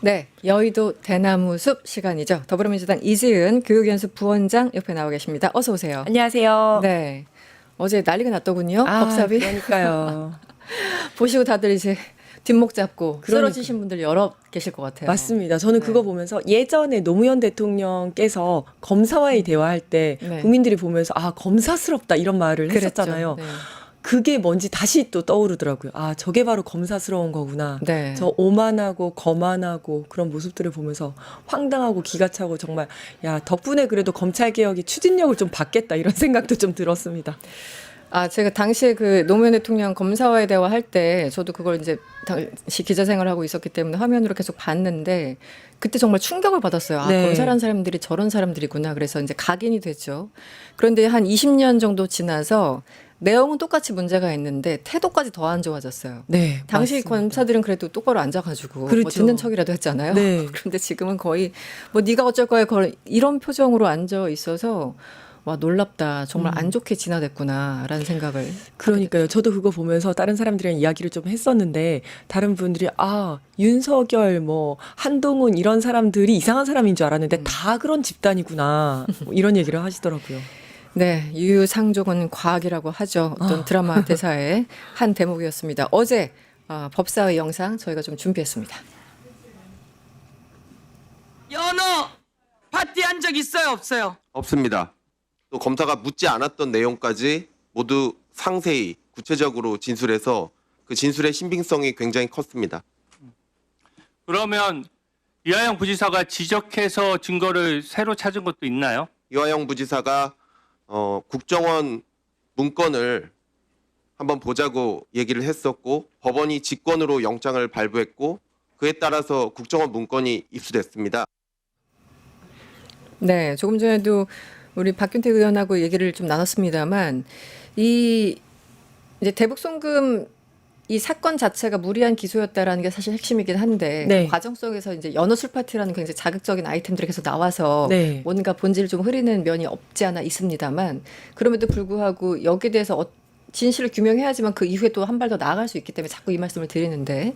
네, 여의도 대나무 숲 시간이죠. 더불어민주당 이지은 교육연수 부원장 옆에 나와 계십니다. 어서 오세요. 안녕하세요. 네, 어제 난리가 났더군요. 법사위. 그러니까요. 보시고 다들 이제 뒷목 잡고 그러니까. 쓰러지신 분들 여러 계실 것 같아요. 맞습니다. 저는 네. 그거 보면서 예전에 노무현 대통령께서 검사와의 대화할 때 네. 국민들이 보면서 아, 검사스럽다 이런 말을 그랬죠. 했었잖아요. 네. 그게 뭔지 다시 또 떠오르더라고요. 아, 저게 바로 검사스러운 거구나. 네. 저 오만하고 거만하고 그런 모습들을 보면서 황당하고 기가 차고 정말 야, 덕분에 그래도 검찰개혁이 추진력을 좀 받겠다 이런 생각도 좀 들었습니다. 아, 제가 당시에 그 노무현 대통령 검사와의 대화 할 때 저도 그걸 이제 당시 기자 생활을 하고 있었기 때문에 화면으로 계속 봤는데 그때 정말 충격을 받았어요. 아, 네. 검사란 사람들이 저런 사람들이구나. 그래서 이제 각인이 됐죠. 그런데 한 20년 정도 지나서 내용은 똑같이 문제가 있는데 태도까지 더 안 좋아졌어요. 네. 당시 맞습니다. 검사들은 그래도 똑바로 앉아가지고 뭐 그렇죠. 듣는 척이라도 했잖아요. 네. 그런데 지금은 거의 뭐 네가 어쩔 거야 이런 표정으로 앉아 있어서 와 놀랍다. 정말 안 좋게 진화됐구나라는 생각을. 그러니까요. 저도 그거 보면서 다른 사람들이랑 이야기를 좀 했었는데 다른 분들이 아, 윤석열 뭐 한동훈 이런 사람들이 이상한 사람인 줄 알았는데 다 그런 집단이구나. 뭐 이런 얘기를 하시더라고요. 네, 유유상종은 과학이라고 하죠. 어떤 드라마 대사의 한 대목이었습니다. 어제 법사위 영상 저희가 좀 준비했습니다. 연어 파티한 적 있어요, 없어요? 없습니다. 또 검사가 묻지 않았던 내용까지 모두 상세히 구체적으로 진술해서 그 진술의 신빙성이 굉장히 컸습니다. 그러면 이하영 부지사가 지적해서 증거를 새로 찾은 것도 있나요? 이화영 부지사가 국정원 문건을 한번 보자고 얘기를 했었고 법원이 직권으로 영장을 발부했고 그에 따라서 국정원 문건이 입수됐습니다. 네, 조금 전에도 우리 박균태 의원하고 얘기를 좀 나눴습니다만 이 이제 대북 송금 이 사건 자체가 무리한 기소였다라는 게 사실 핵심이긴 한데 네. 그 과정 속에서 이제 연어 술 파티라는 굉장히 자극적인 아이템들이 계속 나와서 네. 뭔가 본질을 좀 흐리는 면이 없지 않아 있습니다만 그럼에도 불구하고 여기에 대해서 진실을 규명해야지만 그 이후에 또 한 발 더 나아갈 수 있기 때문에 자꾸 이 말씀을 드리는데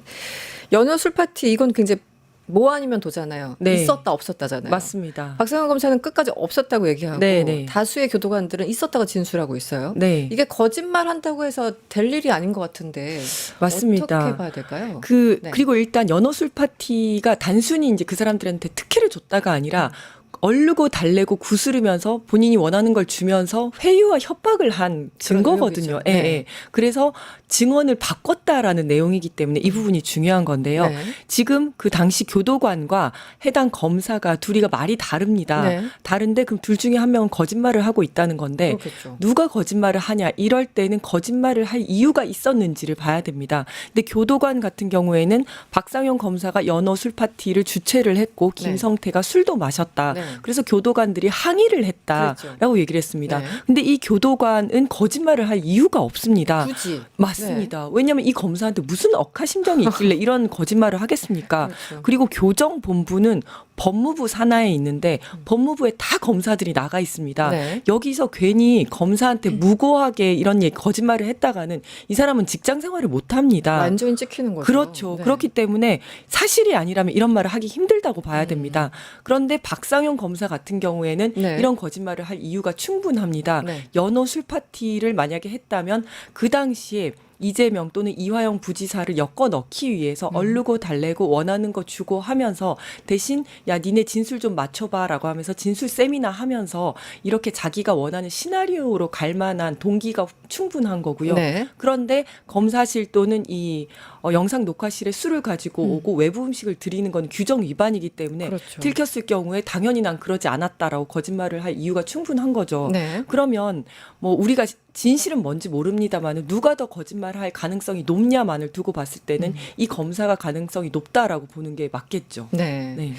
연어 술 파티 이건 굉장히 뭐 아니면 도잖아요. 네. 있었다 없었다잖아요. 맞습니다. 박상현 검사는 끝까지 없었다고 얘기하고 네, 네. 다수의 교도관들은 있었다고 진술하고 있어요. 네. 이게 거짓말한다고 해서 될 일이 아닌 것 같은데 맞습니다. 어떻게 봐야 될까요? 네. 그리고 일단 연어술 파티가 단순히 이제 그 사람들한테 특혜를 줬다가 아니라 얼르고 달래고 구스르면서 본인이 원하는 걸 주면서 회유와 협박을 한 증거거든요. 의혹이죠. 예, 네. 예. 그래서 증언을 바꿨다라는 내용이기 때문에 이 부분이 중요한 건데요. 네. 지금 그 당시 교도관과 해당 검사가 둘이가 말이 다릅니다. 네. 다른데 그럼 둘 중에 한 명은 거짓말을 하고 있다는 건데 그렇겠죠. 누가 거짓말을 하냐 이럴 때는 거짓말을 할 이유가 있었는지를 봐야 됩니다. 근데 교도관 같은 경우에는 박상현 검사가 연어 술 파티를 주최를 했고 김성태가 술도 마셨다. 네. 그래서 교도관들이 항의를 했다라고 그렇죠. 얘기를 했습니다. 네. 근데 이 교도관은 거짓말을 할 이유가 없습니다. 굳이. 맞습니다. 왜냐하면 이 검사한테 무슨 억하심정이 있길래 이런 거짓말을 하겠습니까? 그렇죠. 그리고 교정본부는 법무부 산하에 있는데 법무부에 다 검사들이 나가 있습니다. 네. 여기서 괜히 검사한테 무고하게 이런 거짓말을 했다가는 이 사람은 직장 생활을 못 합니다. 완전히 찍히는 거죠. 그렇죠. 네. 그렇기 때문에 사실이 아니라면 이런 말을 하기 힘들다고 봐야 됩니다. 그런데 박상현 검사 같은 경우에는 네. 이런 거짓말을 할 이유가 충분합니다. 네. 연어 술 파티를 만약에 했다면 그 당시에 이재명 또는 이화영 부지사를 엮어 넣기 위해서 얼르고 달래고 원하는 거 주고 하면서 대신 야 니네 진술 좀 맞춰봐라고 하면서 진술 세미나 하면서 이렇게 자기가 원하는 시나리오로 갈 만한 동기가 충분한 거고요. 네. 그런데 검사실 또는 이 영상 녹화실에 술을 가지고 오고 외부 음식을 드리는 건 규정 위반이기 때문에 그렇죠. 들켰을 경우에 당연히 난 그러지 않았다라고 거짓말을 할 이유가 충분한 거죠. 네. 그러면 뭐 우리가 진실은 뭔지 모릅니다만 누가 더 거짓말할 가능성이 높냐만을 두고 봤을 때는 이 검사가 가능성이 높다라고 보는 게 맞겠죠. 네. 네.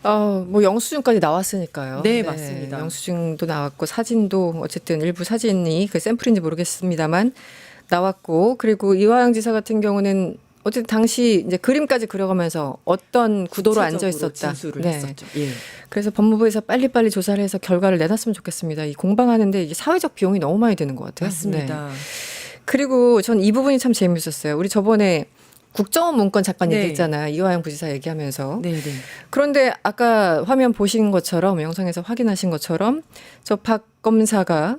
뭐 영수증까지 나왔으니까요. 네, 맞습니다. 영수증도 나왔고 사진도 어쨌든 일부 사진이 그 샘플인지 모르겠습니다만 나왔고 그리고 이화영 지사 같은 경우는 어쨌든 당시 이제 그림까지 그려가면서 어떤 구도로 앉아 구체적으로 있었다. 진술을 네. 했었죠. 예. 그래서 법무부에서 빨리빨리 조사를 해서 결과를 내놨으면 좋겠습니다. 이 공방하는데 이게 사회적 비용이 너무 많이 드는 것 같아요. 맞습니다. 네. 그리고 전 이 부분이 참 재미있었어요. 우리 저번에 국정원 문건 잠깐 네. 얘기했잖아요. 이화영 부지사 얘기하면서. 네, 네. 그런데 아까 화면 보신 것처럼 영상에서 확인하신 것처럼 저 박 검사가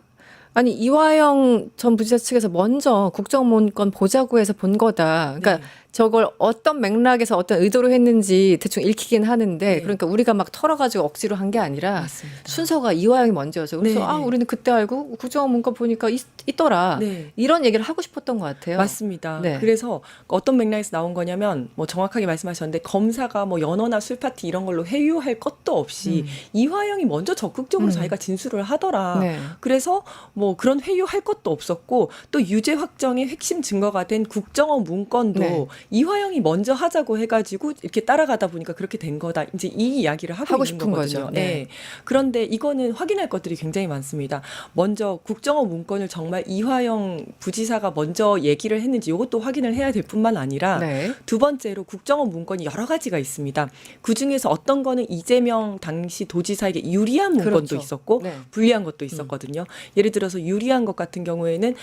아니 이화영 전 부지사 측에서 먼저 국정원 문건 보자고 해서 본 거다. 그러니까 네. 저걸 어떤 맥락에서 어떤 의도로 했는지 대충 읽히긴 하는데 네. 그러니까 우리가 막 털어가지고 억지로 한 게 아니라 맞습니다. 순서가 이화영이 먼저였어요. 그래서 네, 아 네. 우리는 그때 알고 국정원 문건 보니까 있더라. 네. 이런 얘기를 하고 싶었던 것 같아요. 맞습니다. 네. 그래서 어떤 맥락에서 나온 거냐면 뭐 정확하게 말씀하셨는데 검사가 뭐 연어나 술 파티 이런 걸로 회유할 것도 없이 이화영이 먼저 적극적으로 자기가 진술을 하더라. 네. 그래서 뭐 그런 회유할 것도 없었고 또 유죄 확정의 핵심 증거가 된 국정원 문건도 네. 이화영이 먼저 하자고 해가지고 이렇게 따라가다 보니까 그렇게 된 거다. 이제 이 이야기를 하고 하고 있는 싶은 거거든요. 거죠. 네. 네. 그런데 이거는 확인할 것들이 굉장히 많습니다. 먼저 국정원 문건을 정말 이화영 부지사가 먼저 얘기를 했는지 이것도 확인을 해야 될 뿐만 아니라 네. 두 번째로 국정원 문건이 여러 가지가 있습니다. 그중에서 어떤 거는 이재명 당시 도지사에게 유리한 문건도 그렇죠. 있었고 네. 불리한 것도 있었거든요. 예를 들어서 유리한 것 같은 경우에는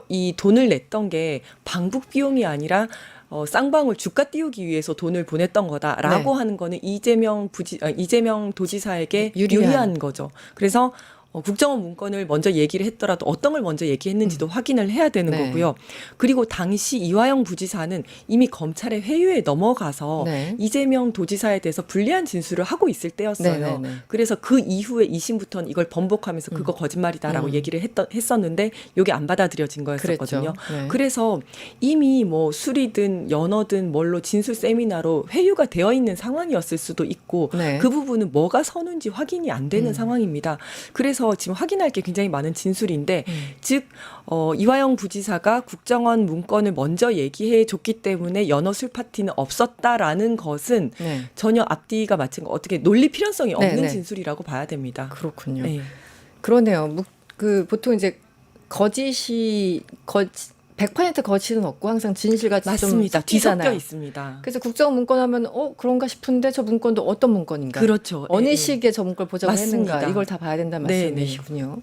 이 돈을 냈던 게 방북 비용이 아니라 쌍방울 주가 띄우기 위해서 돈을 보냈던 거다라고 네. 하는 거는 이재명 도지사에게 유리한. 유리한 거죠. 그래서 국정원 문건을 먼저 얘기를 했더라도 어떤 걸 먼저 얘기했는지도 확인을 해야 되는 네. 거고요. 그리고 당시 이화영 부지사는 이미 검찰의 회유에 넘어가서 네. 이재명 도지사에 대해서 불리한 진술을 하고 있을 때였어요. 네, 네, 네. 그래서 그 이후에 2심부터는 이걸 번복하면서 그거 거짓말이다라고 얘기를 했었는데 이게 안 받아들여진 거였었거든요. 그랬죠. 네. 그래서 이미 뭐 술이든 연어든 뭘로 진술 세미나로 회유가 되어 있는 상황이었을 수도 있고 네. 그 부분은 뭐가 서는지 확인이 안 되는 상황입니다. 그래서 지금 확인할 게 굉장히 많은 진술인데 즉 이화영 부지사가 국정원 문건을 먼저 얘기해 줬기 때문에 연어 술 파티는 없었다라는 것은 네. 전혀 앞뒤가 맞춘 거 어떻게 논리 필연성이 없는 네, 네. 진술이라고 봐야 됩니다. 그렇군요. 네. 그러네요. 그 보통 이제 거짓이 100% 거짓은 없고 항상 진실과 맞습니다. 좀 섞이잖아요. 뒤섞여 있습니다. 그래서 국정원 문건 하면 그런가 싶은데 저 문건도 어떤 문건인가? 그렇죠. 어느 예, 예. 시기에 저 문건을 보자고 맞습니다. 했는가? 이걸 다 봐야 된다는 네, 말씀이시군요.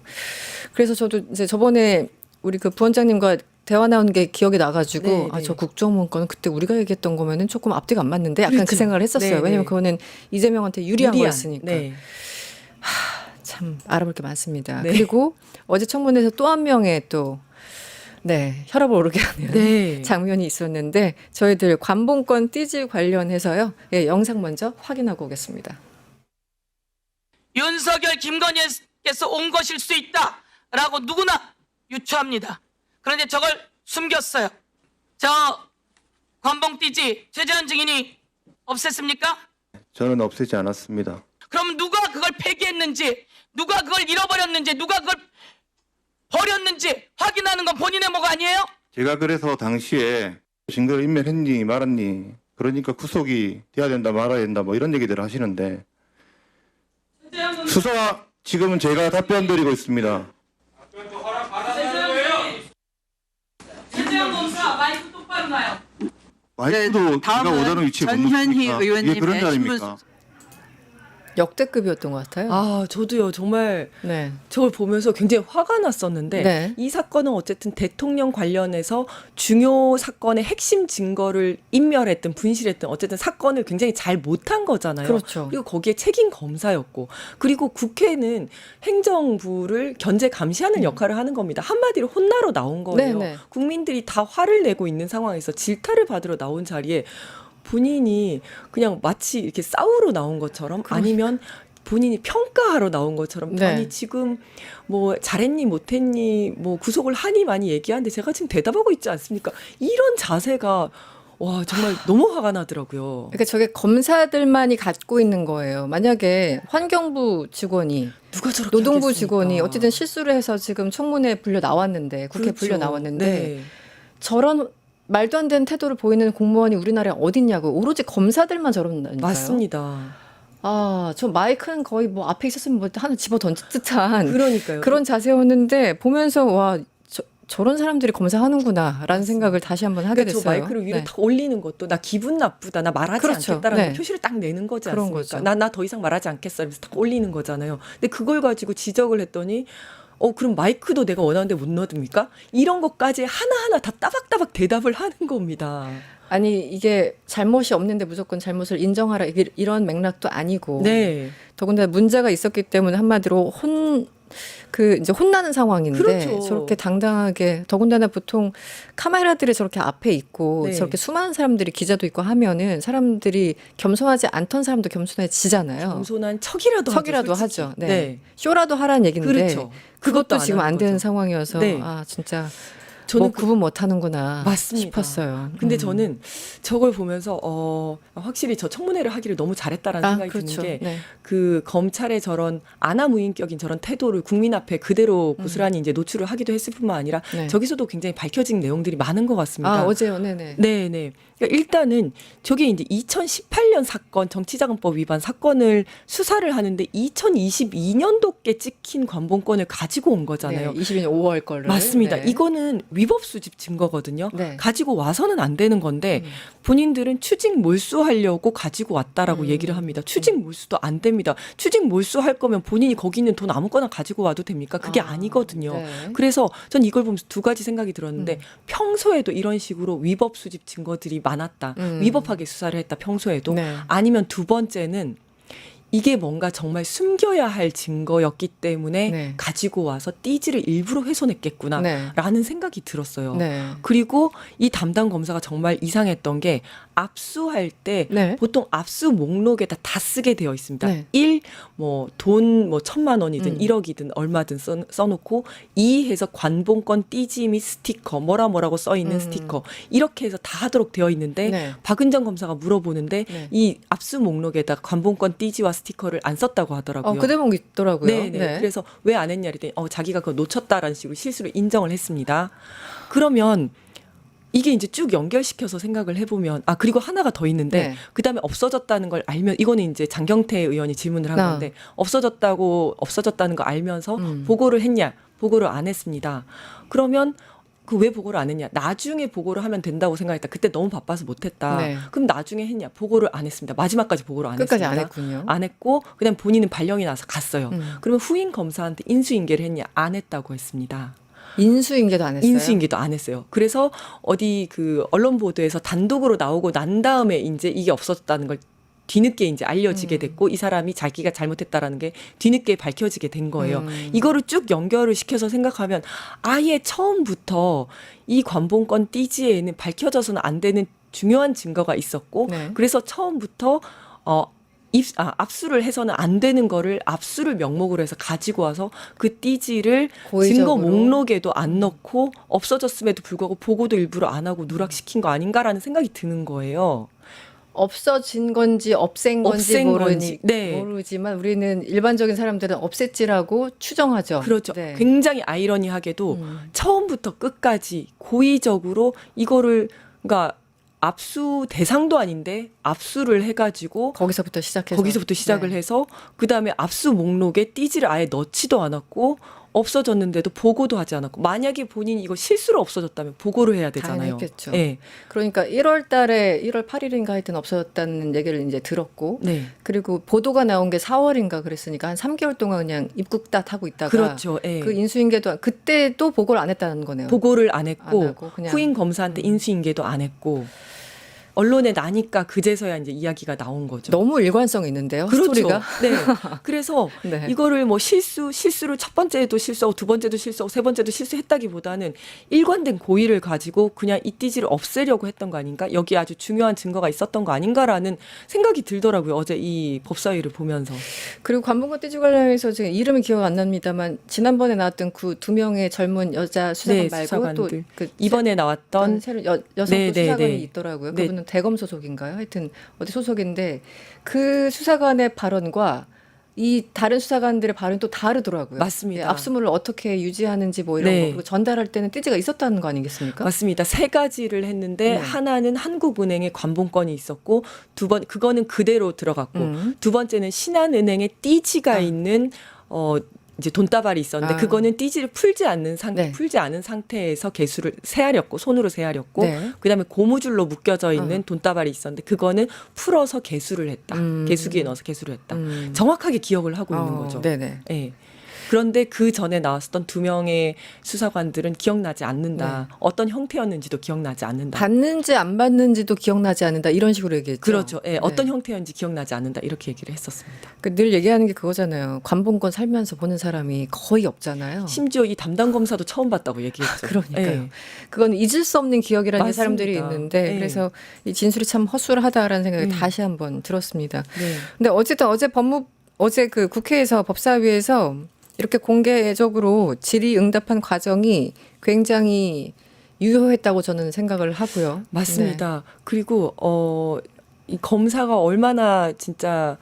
그래서 저도 이제 저번에 우리 그 부원장님과 대화 나온 게 기억이 나가지고 네, 네. 저 국정원 문건은 그때 우리가 얘기했던 거면은 조금 앞뒤가 안 맞는데 약간 그 그렇죠. 생각을 했었어요. 네, 왜냐면 네. 그거는 이재명한테 유리한 거였으니까. 네. 참 알아볼 게 많습니다. 네. 그리고 어제 청문회에서 또 한 명의 또 혈압을 오르게 하는 네. 장면이 있었는데 저희들 관봉권 띠지 관련해서요. 예, 영상 먼저 확인하고 오겠습니다. 윤석열, 김건희께서 온 것일 수 있다라고 누구나 유추합니다. 그런데 저걸 숨겼어요. 저 관봉띠지 최재현 증인이 없앴습니까? 저는 없애지 않았습니다. 그럼 누가 그걸 폐기했는지, 누가 그걸 잃어버렸는지, 누가 그걸 버렸는지 확인하는 건 본인의 목 아니에요? 제가 그래서 당시에 증거를 인멸했니 말았니 그러니까 구속이 돼야 된다 말아야 된다 뭐 이런 얘기들을 하시는데 수사 지금은 제가 답변 드리고 있습니다. 최재형 검사 마이크 똑바로 놔요. 마이크도 제가 다음은 원하는 위치에 못 전현희 놓습니까? 의원님의 이게 그런 거 신문 아닙니까? 역대급이었던 것 같아요. 아, 저도요. 정말 네. 저걸 보면서 굉장히 화가 났었는데 네. 이 사건은 어쨌든 대통령 관련해서 중요 사건의 핵심 증거를 인멸했든 분실했든 어쨌든 사건을 굉장히 잘 못한 거잖아요. 그렇죠. 그리고 거기에 책임 검사였고 그리고 국회는 행정부를 견제 감시하는 역할을 하는 겁니다. 한마디로 혼나러 나온 거예요. 네, 네. 국민들이 다 화를 내고 있는 상황에서 질타를 받으러 나온 자리에 본인이 그냥 마치 이렇게 싸우러 나온 것처럼 아니면 본인이 평가하러 나온 것처럼 네. 아니 지금 뭐 잘했니 못했니 뭐 구속을 하니 많이 얘기하는데 제가 지금 대답하고 있지 않습니까? 이런 자세가 와 정말 너무 화가 나더라고요. 그러니까 저게 검사들만이 갖고 있는 거예요. 만약에 환경부 직원이 누가 저렇게 노동부 하겠습니까? 직원이 어쨌든 실수를 해서 지금 청문회 불려 나왔는데 국회 그렇죠. 불려 나왔는데 네. 저런 말도 안 되는 태도를 보이는 공무원이 우리나라에 어딨냐고. 오로지 검사들만 저런다니까요. 맞습니다. 저 마이크는 거의 뭐 앞에 있었으면 뭐 하나 집어 던질 듯한 그러니까요. 그런 자세였는데 보면서 와 저런 사람들이 검사하는구나라는 생각을 다시 한번 하게 그러니까 저 됐어요. 마이크를 위로 네. 탁 올리는 것도 나 기분 나쁘다, 나 말하지 그렇죠. 않겠다라는 네. 표시를 딱 내는 거지 그런 않습니까? 거죠. 나 더 이상 말하지 않겠어. 그래서 딱 올리는 거잖아요. 근데 그걸 가지고 지적을 했더니 그럼 마이크도 내가 원하는데 못 넣습니까? 이런 것까지 하나하나 다 따박따박 대답을 하는 겁니다. 아니 이게 잘못이 없는데 무조건 잘못을 인정하라 이런 맥락도 아니고 네. 더군다나 문제가 있었기 때문에 한마디로 이제 혼나는 상황인데 그렇죠. 저렇게 당당하게 더군다나 보통 카메라들이 저렇게 앞에 있고 네. 저렇게 수많은 사람들이 기자도 있고 하면은 사람들이 겸손하지 않던 사람도 겸손해지잖아요. 겸손한 척이라도 척이라도 솔직히. 하죠. 네. 네. 쇼라도 하라는 얘기인데 그렇죠. 그것도 그것도 안 지금 하는 안 되는 거죠. 상황이어서 네. 아 진짜 저는 뭐 구분 못 하는구나 맞습니다. 싶었어요. 근데 저는 저걸 보면서 확실히 저 청문회를 하기를 너무 잘했다라는 생각이 그렇죠. 드는 게 네. 그 검찰의 저런 아나무인격인 저런 태도를 국민 앞에 그대로 고스란히 이제 노출을 하기도 했을 뿐만 아니라 네. 저기서도 굉장히 밝혀진 내용들이 많은 것 같습니다. 아 어제요, 네네. 네네. 그러니까 일단은 저게 이제 2018년 사건 정치자금법 위반 사건을 수사를 하는데 2022년도께 찍힌 관본권을 가지고 온 거잖아요. 네, 22년 5월 거를. 맞습니다. 네. 이거는 위법 수집 증거거든요. 네. 가지고 와서는 안 되는 건데 본인들은 추직 몰수하려고 가지고 왔다라고 얘기를 합니다. 추직 몰수도 안 됩니다. 추직 몰수할 거면 본인이 거기 있는 돈 아무거나 가지고 와도 됩니까? 그게 아니거든요. 네. 그래서 전 이걸 보면서 두 가지 생각이 들었는데 평소에도 이런 식으로 위법 수집 증거들이 많았다. 위법하게 수사를 했다. 평소에도. 네. 아니면 두 번째는 이게 뭔가 정말 숨겨야 할 증거였기 때문에 네. 가지고 와서 띠지를 일부러 훼손했겠구나 네. 라는 생각이 들었어요. 네. 그리고 이 담당 검사가 정말 이상했던 게 압수할 때 네. 보통 압수 목록에다 다 쓰게 되어 있습니다. 네. 1, 돈 1,000만 원이든 1억이든 얼마든 써놓고 2 해서 관본권 띠지 및 스티커 뭐라고 써 있는 스티커 이렇게 해서 다 하도록 되어 있는데 네. 박은정 검사가 물어보는데 네. 이 압수 목록에다 관본권 띠지와 스티커를 안 썼다고 하더라고요. 그 대목 있더라고요. 네. 그래서 왜 안 했냐 그랬더니 자기가 그거 놓쳤다라는 식으로 실수로 인정을 했습니다. 그러면 이게 이제 쭉 연결시켜서 생각을 해보면 그리고 하나가 더 있는데 네. 그다음에 없어졌다는 걸 알면 이거는 이제 장경태 의원이 질문을 한 건데 없어졌다는 거 알면서 보고를 했냐? 보고를 안 했습니다. 그러면 왜 보고를 안 했냐? 나중에 보고를 하면 된다고 생각했다. 그때 너무 바빠서 못했다. 네. 그럼 나중에 했냐? 보고를 안 했습니다. 마지막까지 보고를 안 끝까지 했습니다. 안 했군요. 안 했고 그다음 본인은 발령이 나서 갔어요. 그러면 후임 검사한테 인수인계를 했냐? 안 했다고 했습니다. 인수인계도 안 했어요. 인수인계도 안 했어요. 그래서 어디 그 언론 보도에서 단독으로 나오고 난 다음에 이제 이게 없었다는 걸 뒤늦게 이제 알려지게 됐고 이 사람이 자기가 잘못했다라는 게 뒤늦게 밝혀지게 된 거예요. 이거를 쭉 연결을 시켜서 생각하면 아예 처음부터 이 관본권 띠지에는 밝혀져서는 안 되는 중요한 증거가 있었고 네. 그래서 처음부터 압수를 해서는 안 되는 거를 압수를 명목으로 해서 가지고 와서 그 띠지를 증거 고의적으로. 목록에도 안 넣고 없어졌음에도 불구하고 보고도 일부러 안 하고 누락시킨 거 아닌가라는 생각이 드는 거예요. 없어진 건지 없앤 건지 없앤 건지. 네. 모르지만 우리는 일반적인 사람들은 없앴지라고 추정하죠. 그렇죠. 네. 굉장히 아이러니하게도 처음부터 끝까지 고의적으로 이거를 그러니까 압수 대상도 아닌데 압수를 해가지고 거기서부터 시작을 네. 해서 그다음에 압수 목록에 띠지를 아예 넣지도 않았고 없어졌는데도 보고도 하지 않았고 만약에 본인이 이거 실수로 없어졌다면 보고를 해야 되잖아요. 당연했겠죠. 네. 그러니까 1월 달에 1월 8일인가 하여튼 없어졌다는 얘기를 이제 들었고 네. 그리고 보도가 나온 게 4월인가 그랬으니까 한 3개월 동안 그냥 입국딱 하고 있다가 그렇죠. 예. 그 인수인계도 그때도 보고를 안 했다는 거네요. 보고를 안 했고 안 하고 그냥. 후임 검사한테 인수인계도 안 했고 언론에 나니까 그제서야 이제 이야기가 나온 거죠. 너무 일관성 있는데요. 그렇죠. 스토리가. 네. 그래서 네. 이거를 뭐 실수를 첫 번째도 실수하고 두 번째도 실수하고 세 번째도 실수했다기보다는 일관된 고의를 가지고 그냥 이 띠지를 없애려고 했던 거 아닌가? 여기 아주 중요한 증거가 있었던 거 아닌가라는 생각이 들더라고요. 어제 이 법사위를 보면서. 그리고 관본권 띠지 관련해서 지금 이름이 기억 안 납니다만 지난번에 나왔던 그 2명의 젊은 여자 수사관 네, 말고 수사관들. 또그 이번에 나왔던 새로 여성 네, 또 네, 수사관이 네. 있더라고요. 네. 그분은 대검 소속인가요? 하여튼 어디 소속인데 그 수사관의 발언과 이 다른 수사관들의 발언이 또 다르더라고요. 맞습니다. 압수물을 어떻게 유지하는지 뭐 이런 네. 거 그리고 전달할 때는 띠지가 있었다는 거 아니겠습니까? 맞습니다. 세 가지를 했는데 네. 하나는 한국은행에 관본권이 있었고 그거는 그대로 들어갔고 두 번째는 신한은행에 띠지가 있는 이제 돈다발이 있었는데 그거는 띠지를 풀지 않은 네. 상태에서 개수를 세하렸고 손으로 세하렸고 네. 그다음에 고무줄로 묶여져 있는 돈다발이 있었는데 그거는 풀어서 개수를 했다. 개수기에 넣어서 개수를 했다. 정확하게 기억을 하고 있는 거죠. 네네. 예. 그런데 그 전에 나왔었던 2명의 수사관들은 기억나지 않는다. 어떤 형태였는지도 기억나지 않는다. 받는지 안 받는지도 기억나지 않는다 이런 식으로 얘기했죠. 그렇죠. 예, 네. 어떤 형태였는지 기억나지 않는다. 이렇게 얘기를 했었습니다. 늘 얘기하는 게 그거잖아요. 관본권 살면서 보는 사람이 거의 없잖아요. 심지어 이 담당 검사도 처음 봤다고 얘기했죠. 그러니까요. 예. 그건 잊을 수 없는 기억이라는 맞습니다. 사람들이 있는데 네. 그래서 이 진술이 참 허술하다라는 생각이 다시 한번 들었습니다. 네. 근데 어쨌든 어제 그 국회에서 법사위에서 이렇게 공개적으로 질의응답한 과정이 굉장히 유효했다고 저는 생각을 하고요. 맞습니다. 그리고 이 검사가 얼마나 진짜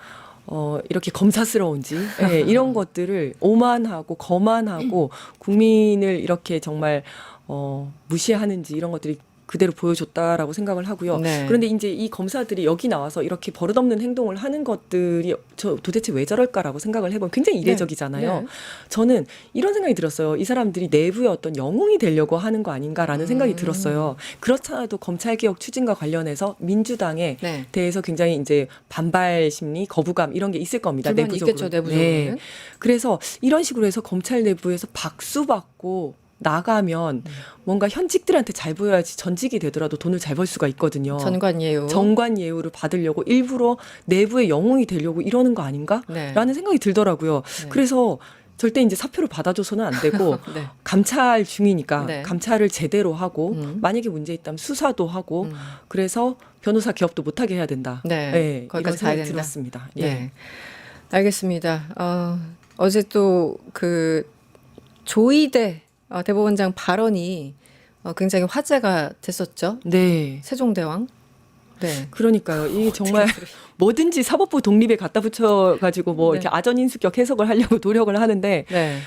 이렇게 검사스러운지 예, 이런 것들을 오만하고 거만하고 국민을 이렇게 정말 무시하는지 이런 것들이 그대로 보여줬다라고 생각을 하고요. 네. 그런데 이제 이 검사들이 여기 나와서 이렇게 버릇없는 행동을 하는 것들이 도대체 왜 저럴까라고 생각을 해보면 굉장히 이례적이잖아요. 네. 저는 이런 생각이 들었어요. 이 사람들이 내부의 어떤 영웅이 되려고 하는 거 아닌가라는 생각이 들었어요. 그렇잖아도 검찰개혁 추진과 관련해서 민주당에 네. 대해서 굉장히 이제 반발 심리, 거부감 이런 게 있을 겁니다. 불만이 내부적으로. 있겠죠, 내부적으로는. 네. 그래서 이런 식으로 해서 검찰 내부에서 박수 받고 나가면 뭔가 현직들한테 잘 보여야지 전직이 되더라도 돈을 잘 벌 수가 있거든요. 전관예우. 정관 예우를 받으려고 일부러 내부의 영웅이 되려고 이러는 거 아닌가? 네. 라는 생각이 들더라고요. 네. 그래서 절대 이제 사표를 받아줘서는 안 되고 네. 감찰 중이니까 네. 감찰을 제대로 하고 음. 만약에 문제 있다면 수사도 하고 그래서 변호사 기업도 못하게 해야 된다. 네. 이런 거기까지 가야 생각이 된다. 들었습니다. 네. 예. 알겠습니다. 어제 또 그 조이대 대법원장 발언이 굉장히 화제가 됐었죠. 네. 세종대왕. 네. 그러니까요. 이게 정말 뭐든지 사법부 독립에 갖다 붙여가지고 뭐 네. 이렇게 아전인수격 해석을 하려고 노력을 하는데 네.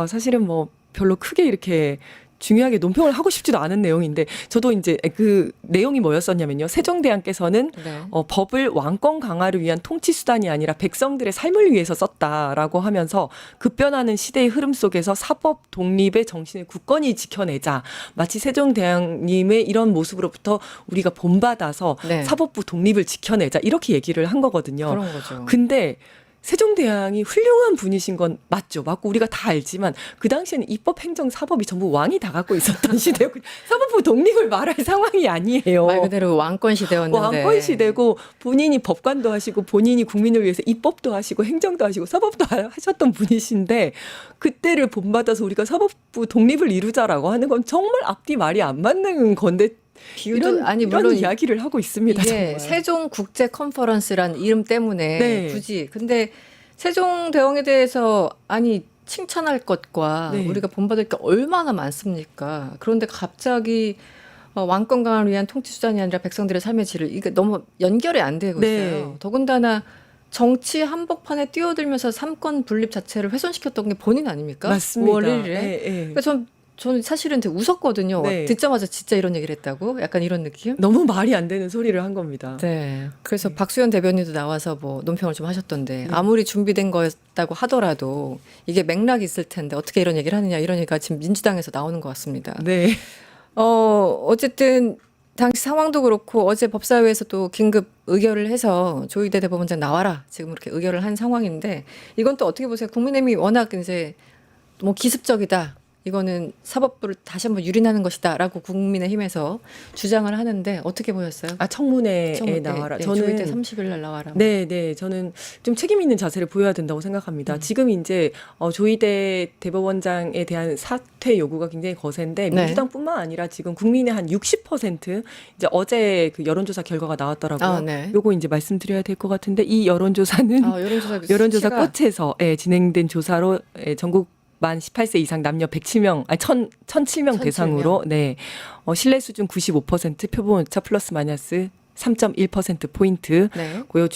사실은 뭐 별로 크게 이렇게 중요하게 논평을 하고 싶지도 않은 내용인데 저도 이제 그 내용이 뭐였었냐면요. 세종대왕께서는 네. 법을 왕권 강화를 위한 통치 수단이 아니라 백성들의 삶을 위해서 썼다라고 하면서 급변하는 시대의 흐름 속에서 사법 독립의 정신을 굳건히 지켜내자. 마치 세종대왕님의 이런 모습으로부터 우리가 본받아서 네. 사법부 독립을 지켜내자 이렇게 얘기를 한 거거든요. 그런 거죠. 근데 세종대왕이 훌륭한 분이신 건 맞죠. 맞고 우리가 다 알지만 그 당시에는 입법, 행정, 사법이 전부 왕이 다 갖고 있었던 시대였고 사법부 독립을 말할 상황이 아니에요. 말 그대로 왕권 시대였는데. 왕권 시대고 본인이 법관도 하시고 본인이 국민을 위해서 입법도 하시고 행정도 하시고 사법도 하셨던 분이신데 그때를 본받아서 우리가 사법부 독립을 이루자라고 하는 건 정말 앞뒤 말이 안 맞는 건데 비유도 아니 이런 물론 이야기를 하고 있습니다. 이게 정말. 세종 국제 컨퍼런스란 이름 때문에 네. 굳이 근데 세종대왕에 대해서 아니 칭찬할 것과 네. 우리가 본받을 게 얼마나 많습니까? 그런데 갑자기 왕권 강화를 위한 통치 수단이 아니라 백성들의 삶의 질을 이게 너무 연결이 안 되고 네. 있어요. 더군다나 정치 한복판에 뛰어들면서 삼권 분립 자체를 훼손시켰던 게 본인 아닙니까? 맞습니다. 5월 1일에. 예, 예. 그러니까 저는 사실은 되게 웃었거든요. 네. 듣자마자 진짜 이런 얘기를 했다고? 약간 이런 느낌? 너무 말이 안 되는 소리를 한 겁니다. 네. 그래서 박수현 대변인도 나와서 뭐 논평을 좀 하셨던데 아무리 준비된 거였다고 하더라도 이게 맥락이 있을 텐데 어떻게 이런 얘기를 하느냐 이런 얘기가 지금 민주당에서 나오는 것 같습니다. 네. 어쨌든 당시 상황도 그렇고 어제 법사위에서 또 긴급 의결을 해서 조희대 대법원장 나와라 지금 이렇게 의결을 한 상황인데 이건 또 어떻게 보세요? 국민의힘이 워낙 이제 뭐 기습적이다. 이거는 사법부를 다시 한번 유린하는 것이다라고 국민의힘에서 주장을 하는데 어떻게 보였어요? 청문회에 나와라. 조희대 30일 날 나와라. 네. 저는 좀 책임 있는 자세를 보여야 된다고 생각합니다. 지금 이제 조희대 대법원장에 대한 사퇴 요구가 굉장히 거센데 네. 민주당뿐만 아니라 지금 국민의 한 60% 이제 어제 그 여론조사 결과가 나왔더라고요. 아, 네. 요거 이제 말씀드려야 될 것 같은데 이 여론조사는 여론조사 수치가 꽃에서 진행된 조사로 전국 만 18세 이상 남녀 1,007명 대상으로 신뢰 수준 95% 표본 오차 플러스 마이너스 3.1% 포인트. 네. 고요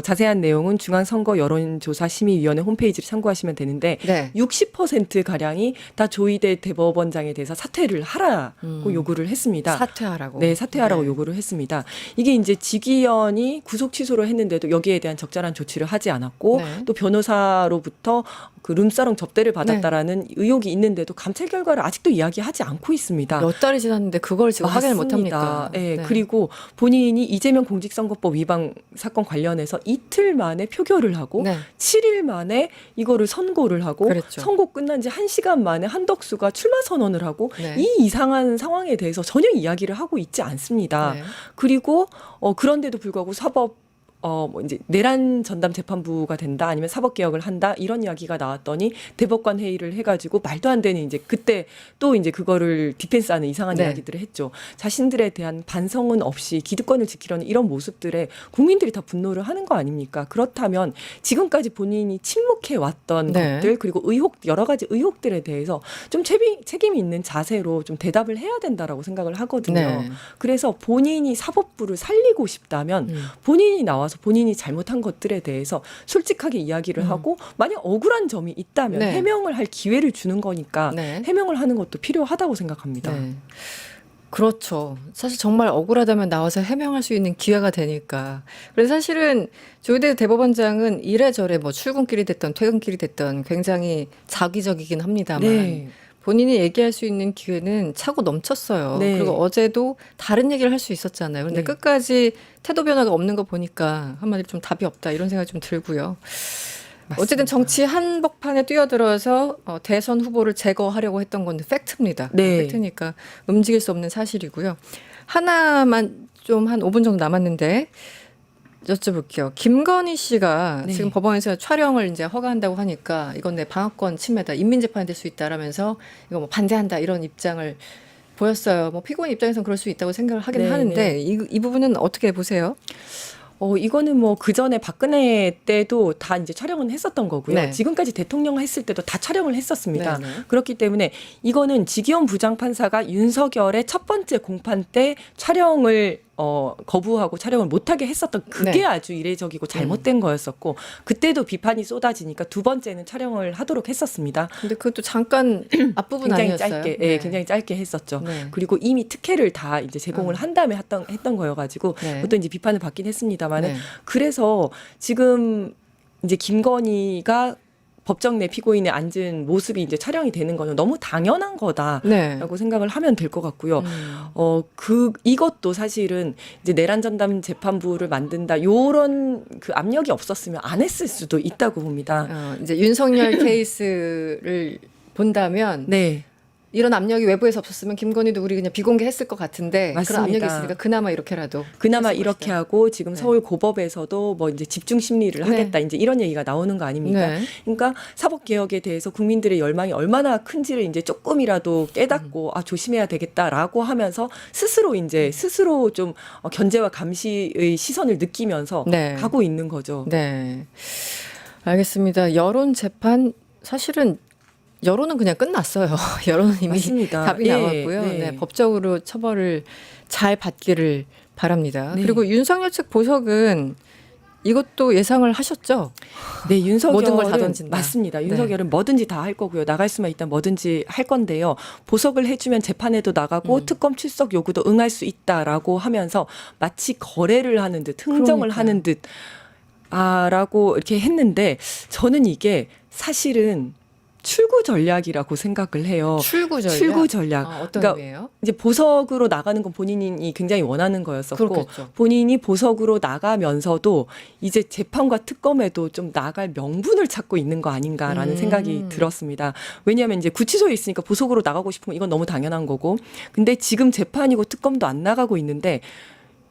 자세한 내용은 중앙선거 여론조사 심의위원회 홈페이지를 참고하시면 되는데 네. 60% 가량이 다 조희대 대법원장에 대해서 사퇴를 하라고 요구를 했습니다. 사퇴하라고. 네, 사퇴하라고 네. 요구를 했습니다. 이게 이제 직위원이 구속 취소를 했는데도 여기에 대한 적절한 조치를 하지 않았고 네. 또 변호사로부터 그 룸사롱 접대를 받았다라는 의혹이 있는데도 감찰 결과를 아직도 이야기하지 않고 있습니다. 몇 달이 지났는데 그걸 지금 확인을 못 맞습니다. 합니까? 예, 네. 그리고 본인이 이재명 공직선거법 위반 사건 관련해서 이틀 만에 표결을 하고 네. 7일 만에 이거를 선고를 하고 그랬죠. 선고 끝난 지 1시간 만에 한덕수가 출마 선언을 하고 네. 이 이상한 상황에 대해서 전혀 이야기를 하고 있지 않습니다. 네. 그리고 그런데도 불구하고 뭐 이제 내란 전담 재판부가 된다 아니면 사법 개혁을 한다 이런 이야기가 나왔더니 대법관 회의를 해가지고 말도 안 되는 이제 그때 또 이제 그거를 디펜스하는 이상한 네. 이야기들을 했죠. 자신들에 대한 반성은 없이 기득권을 지키려는 이런 모습들에 국민들이 다 분노를 하는 거 아닙니까? 그렇다면 지금까지 본인이 침묵해 왔던 네. 것들 그리고 여러 가지 의혹들에 대해서 좀 책임 있는 자세로 좀 대답을 해야 된다라고 생각을 하거든요. 네. 그래서 본인이 사법부를 살리고 싶다면 본인이 나와서 본인이 잘못한 것들에 대해서 솔직하게 이야기를 하고 만약 억울한 점이 있다면 네. 해명을 할 기회를 주는 거니까 네. 해명을 하는 것도 필요하다고 생각합니다. 네. 그렇죠. 사실 정말 억울하다면 나와서 해명할 수 있는 기회가 되니까. 그래서 사실은 조희대 대법원장은 이래저래 뭐 출근길이 됐던 퇴근길이 됐던 굉장히 자기적이긴 합니다만 네. 본인이 얘기할 수 있는 기회는 차고 넘쳤어요. 네. 그리고 어제도 다른 얘기를 할 수 있었잖아요. 그런데 네. 끝까지 태도 변화가 없는 거 보니까 한마디로 좀 답이 없다 이런 생각이 좀 들고요. 어쨌든 정치 한복판에 뛰어들어서 대선 후보를 제거하려고 했던 건 팩트입니다. 네. 팩트니까 움직일 수 없는 사실이고요. 하나만 좀 한 5분 정도 남았는데 여쭤볼게요. 김건희 씨가 네. 지금 법원에서 촬영을 이제 허가한다고 하니까 이건 내 방어권 침해다, 인민재판이 될 수 있다라면서 이거 뭐 반대한다 이런 입장을 보였어요. 뭐 피고인 입장에서는 그럴 수 있다고 생각을 하긴 네, 하는데 네. 이 부분은 어떻게 보세요? 이거는 뭐 그 전에 박근혜 때도 다 이제 촬영은 했었던 거고요. 네. 지금까지 대통령 했을 때도 다 촬영을 했었습니다. 네, 네. 그렇기 때문에 이거는 지기현 부장판사가 윤석열의 첫 번째 공판 때 촬영을 거부하고 촬영을 못하게 했었던 그게 네. 아주 이례적이고 잘못된 거였었고 그때도 비판이 쏟아지니까 두 번째는 촬영을 하도록 했었습니다. 근데 그것도 잠깐 앞부분 굉장히 아니었어요? 짧게, 네. 굉장히 짧게 했었죠. 네. 그리고 이미 특혜를 다 이제 제공을 한 다음에 했던 거여가지고 네. 그것도 이제 비판을 받긴 했습니다만은 네. 그래서 지금 이제 김건희가 법정 내 피고인에 앉은 모습이 이제 촬영이 되는 거는 너무 당연한 거다라고 네. 생각을 하면 될 것 같고요. 이것도 사실은 이제 내란 전담 재판부를 만든다 요런 그 압력이 없었으면 안 했을 수도 있다고 봅니다. 이제 윤석열 케이스를 본다면 네. 이런 압력이 외부에서 없었으면 김건희도 우리 그냥 비공개했을 것 같은데 그런 맞습니다. 압력이 있으니까 그나마 이렇게라도 그나마 했을 이렇게 것이다. 하고 지금 네. 서울 고법에서도 뭐 이제 집중 심리를 네. 하겠다 이제 이런 얘기가 나오는 거 아닙니까? 네. 그러니까 사법 개혁에 대해서 국민들의 열망이 얼마나 큰지를 이제 조금이라도 깨닫고 조심해야 되겠다라고 하면서 스스로 좀 견제와 감시의 시선을 느끼면서 네. 가고 있는 거죠. 네. 알겠습니다. 여론 재판 사실은 여론은 그냥 끝났어요. 여론은 이미 맞습니다. 답이 예, 나왔고요. 네. 네, 법적으로 처벌을 잘 받기를 바랍니다. 네. 그리고 윤석열 측 보석은 이것도 예상을 하셨죠? 네, 윤석열은 모든 걸다 던진다. 맞습니다. 네. 윤석열은 뭐든지 다 할 거고요. 나갈 수만 있다면 뭐든지 할 건데요. 보석을 해주면 재판에도 나가고 특검 출석 요구도 응할 수 있다라고 하면서 마치 거래를 하는 듯 흥정을 그러니까요. 하는 듯 라고 이렇게 했는데 저는 이게 사실은 출구 전략이라고 생각을 해요. 출구 전략. 출구 전략. 어떤 그러니까 의미예요? 이제 보석으로 나가는 건 본인이 굉장히 원하는 거였었고 그렇겠죠. 본인이 보석으로 나가면서도 이제 재판과 특검에도 좀 나갈 명분을 찾고 있는 거 아닌가라는 생각이 들었습니다. 왜냐하면 이제 구치소에 있으니까 보석으로 나가고 싶으면 이건 너무 당연한 거고 근데 지금 재판이고 특검도 안 나가고 있는데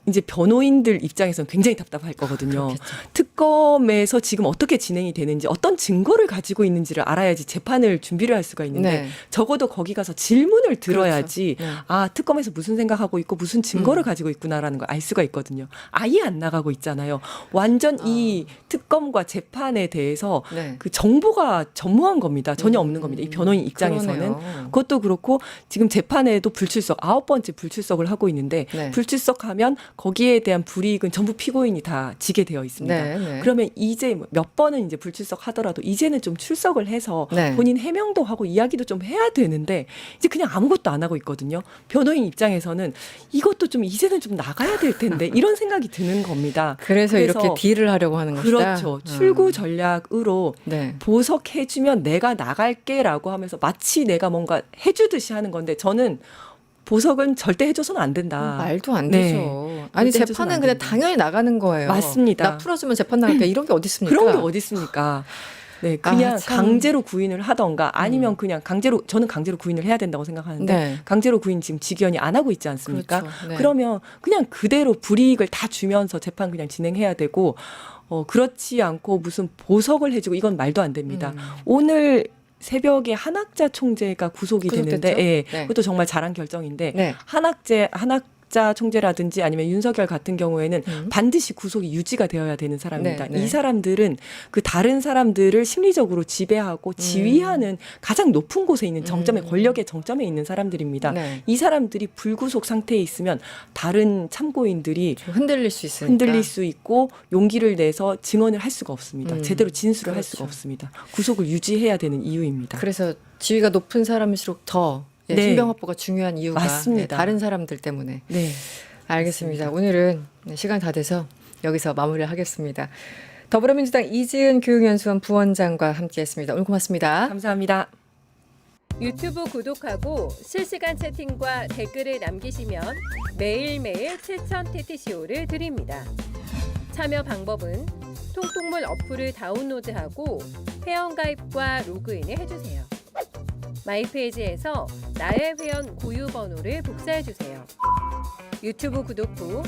이제 변호인들 입장에서는 굉장히 답답할 거거든요. 그렇겠죠. 특검에서 지금 어떻게 진행이 되는지 어떤 증거를 가지고 있는지를 알아야지 재판을 준비를 할 수가 있는데 네. 적어도 거기 가서 질문을 들어야지 그렇죠. 네. 특검에서 무슨 생각하고 있고 무슨 증거를 가지고 있구나라는 걸 알 수가 있거든요. 아예 안 나가고 있잖아요. 완전 이 특검과 재판에 대해서 네. 그 정보가 전무한 겁니다. 전혀 없는 겁니다. 이 변호인 입장에서는. 그러네요. 그것도 그렇고 지금 재판에도 불출석 9번째 불출석을 하고 있는데 네. 불출석하면 거기에 대한 불이익은 전부 피고인이 다 지게 되어 있습니다. 네, 네. 그러면 이제 몇 번은 이제 불출석하더라도 이제는 좀 출석을 해서 네. 본인 해명도 하고 이야기도 좀 해야 되는데 이제 그냥 아무것도 안 하고 있거든요. 변호인 입장에서는 이것도 좀 이제는 좀 나가야 될 텐데 이런 생각이 드는 겁니다. 그래서 이렇게 딜을 하려고 하는 것이다. 그렇죠. 출구 전략으로 네. 보석해주면 내가 나갈게라고 하면서 마치 내가 뭔가 해주듯이 하는 건데 저는 보석은 절대 해줘서는 안 된다. 말도 안 네. 되죠. 아니 절대 해줘서는 재판은 안 그냥 된다. 당연히 나가는 거예요. 맞습니다. 나 풀어주면 재판 나갈게 이런 게 어디 있습니까? 그런 게 어디 있습니까? 네, 그냥 아, 참. 강제로 구인을 하던가 아니면 그냥 강제로 저는 강제로 구인을 해야 된다고 생각하는데 네. 강제로 구인 지금 직위원이 안 하고 있지 않습니까? 그렇죠. 네. 그러면 그냥 그대로 불이익을 다 주면서 재판 그냥 진행해야 되고 그렇지 않고 무슨 보석을 해주고 이건 말도 안 됩니다. 오늘 새벽에 한학자 총재가 구속이 구속됐죠? 되는데 예, 네. 그것도 정말 잘한 결정인데 네. 한학자 총재라든지 아니면 윤석열 같은 경우에는 반드시 구속이 유지가 되어야 되는 사람입니다. 네, 네. 이 사람들은 그 다른 사람들을 심리적으로 지배하고 지휘하는 가장 높은 곳에 있는 정점에 권력의 정점에 있는 사람들입니다. 네. 이 사람들이 불구속 상태에 있으면 다른 참고인들이 좀 흔들릴 수 있으니까. 흔들릴 수 있고 용기를 내서 증언을 할 수가 없습니다. 제대로 진술을 할 그렇죠. 수가 없습니다. 구속을 유지해야 되는 이유입니다. 그래서 지위가 높은 사람일수록 더 네. 신병 확보가 중요한 이유가 맞습니다. 다른 사람들 때문에. 네. 알겠습니다. 오늘은 시간 다 돼서 여기서 마무리를 하겠습니다. 더불어민주당 이지은 교육연수원 부원장과 함께했습니다. 오늘 고맙습니다. 감사합니다. 유튜브 구독하고 실시간 채팅과 댓글을 남기시면 매일매일 7,000TTCO를 드립니다. 참여 방법은 통통물 어플을 다운로드하고 회원가입과 로그인을 해주세요. 마이페이지에서 나의 회원 고유 번호를 복사해주세요. 유튜브 구독 후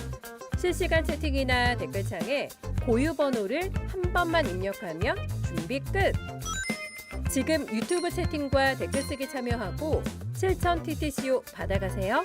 실시간 채팅이나 댓글창에 고유 번호를 한 번만 입력하면 준비 끝! 지금 유튜브 채팅과 댓글 쓰기 참여하고 7,000TTCO 받아가세요.